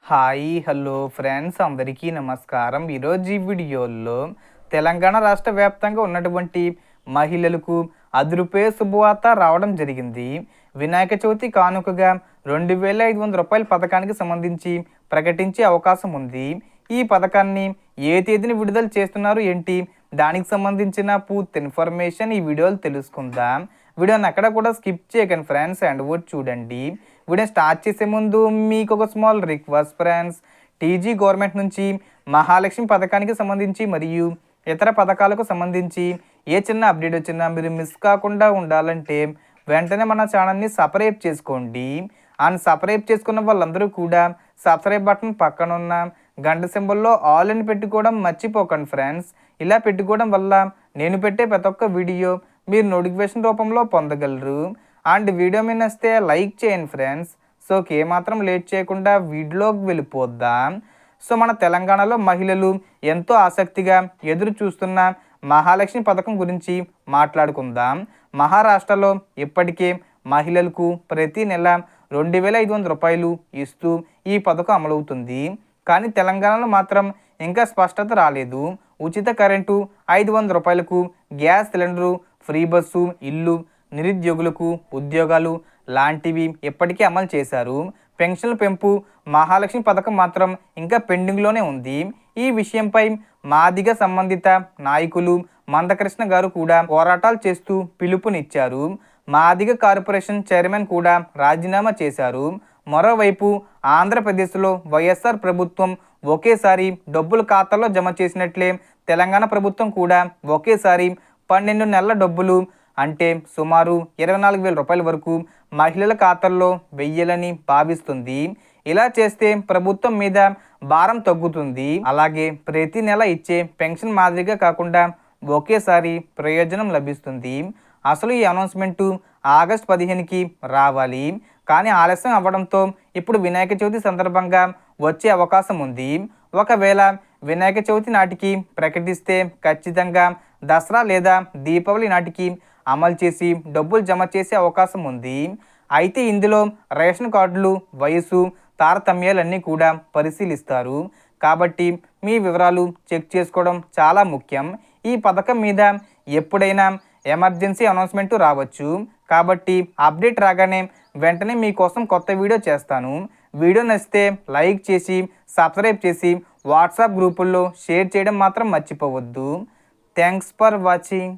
Hi hello friends అందరికీ నమస్కారం. ఈరోజు ఈ వీడియోలో తెలంగాణ రాష్ట్ర వ్యాప్తంగా ఉన్నటువంటి మహిళలకు రూ. 1000 శుభవార్త రావడం జరిగింది. వినాయక చవితి కానుకగా రూ. 2500 పథకానికి సంబంధించి ప్రకటించే అవకాశం ఉంది. ఈ పథకాన్ని ఏ తేదీని విడుదల చేస్తున్నారు ఏంటి, దానికి సంబంధించిన పూర్తి ఇన్ఫర్మేషన్ ఈ వీడియోలో తెలుసుకుందాం. వీడియోని ఎక్కడ కూడా స్కిప్ చేయకండి ఫ్రెండ్స్, అండ్ వర్డ్ చూడండి. వీడియో స్టార్ట్ చేసే ముందు మీకు ఒక small request friends. TG government నుంచి మహాలక్ష్మి పథకానికి సంబంధించి మరియు ఇతర పథకాలకు సంబంధించి ఏ చిన్న అప్డేట్ వచ్చినా మీరు మిస్ కాకుండా ఉండాలంటే వెంటనే మన ఛానల్ని సబ్స్క్రైబ్ చేసుకోండి. అండ్ సబ్స్క్రైబ్ చేసుకున్న వాళ్ళందరూ కూడా సబ్స్క్రైబ్ బటన్ పక్కన ఉన్న గంట సింబల్లో ఆల్ అని పెట్టుకోవడం మర్చిపోకండి ఫ్రెండ్స్. ఇలా పెట్టుకోవడం వల్ల నేను పెట్టే ప్రతి ఒక్క వీడియో మీరు నోటిఫికేషన్ రూపంలో పొందగలరు. అండ్ వీడియో మీద నచ్చితే లైక్ చేయండి ఫ్రెండ్స్. సో ఏమాత్రం లేట్ చేయకుండా వీడియోలోకి వెళ్ళిపోద్దాం. సో మన తెలంగాణలో మహిళలు ఎంతో ఆసక్తిగా ఎదురు చూస్తున్న మహాలక్ష్మి పథకం గురించి మాట్లాడుకుందాం. మహారాష్ట్రలో ఇప్పటికే మహిళలకు ప్రతి నెల రూ. 2500 ఇస్తూ ఈ పథకం అమలవుతుంది. కానీ తెలంగాణలో మాత్రం ఇంకా స్పష్టత రాలేదు. ఉచిత కరెంటు, రూ. 500 గ్యాస్ సిలిండరు, ఫ్రీ బస్సు, ఇల్లు, నిరుద్యోగులకు ఉద్యోగాలు లాంటివి ఇప్పటికే అమలు చేశారు. పెన్షన్ల పెంపు, మహాలక్ష్మి పథకం మాత్రం ఇంకా పెండింగ్లోనే ఉంది. ఈ విషయంపై మాదిగ సంబంధిత నాయకులు మందకృష్ణ గారు కూడా పోరాటాలు చేస్తూ పిలుపునిచ్చారు. మాదిగ కార్పొరేషన్ చైర్మన్ కూడా రాజీనామా చేశారు. మరోవైపు ఆంధ్రప్రదేశ్లో వైఎస్ఆర్ ప్రభుత్వం ఒకేసారి డబ్బులు ఖాతాలో జమ చేసినట్లే తెలంగాణ ప్రభుత్వం కూడా ఒకేసారి 12 నెలల డబ్బులు అంటే సుమారు రూ. 24,000 వరకు మహిళల ఖాతాల్లో వెయ్యాలని భావిస్తుంది. ఇలా చేస్తే ప్రభుత్వం మీద భారం తగ్గుతుంది. అలాగే ప్రతి నెల ఇచ్చే పెన్షన్ మాదిరిగా కాకుండా ఒకేసారి ప్రయోజనం లభిస్తుంది. అసలు ఈ అనౌన్స్మెంటు ఆగస్టు 15కి రావాలి. కానీ ఆలస్యం అవ్వడంతో ఇప్పుడు వినాయక చవితి సందర్భంగా వచ్చే అవకాశం ఉంది. ఒకవేళ వినాయక చవితి నాటికి ప్రకటిస్తే ఖచ్చితంగా దసరా లేదా దీపావళి నాటికి అమలు చేసి డబ్బులు జమ చేసే అవకాశం ఉంది. అయితే ఇందులో రేషన్ కార్డులు, వయసు తారతమ్యాలన్నీ కూడా పరిశీలిస్తారు. కాబట్టి మీ వివరాలు చెక్ చేసుకోవడం చాలా ముఖ్యం. ఈ పథకం మీద ఎప్పుడైనా ఎమర్జెన్సీ అనౌన్స్మెంట్ రావచ్చు. కాబట్టి అప్డేట్ రాగానే వెంటనే మీకోసం కొత్త వీడియో చేస్తాను. వీడియో నచ్చితే లైక్ చేసి సబ్స్క్రైబ్ చేసి వాట్సాప్ గ్రూపుల్లో షేర్ చేయడం మాత్రం మర్చిపోవద్దు. Thanks for watching.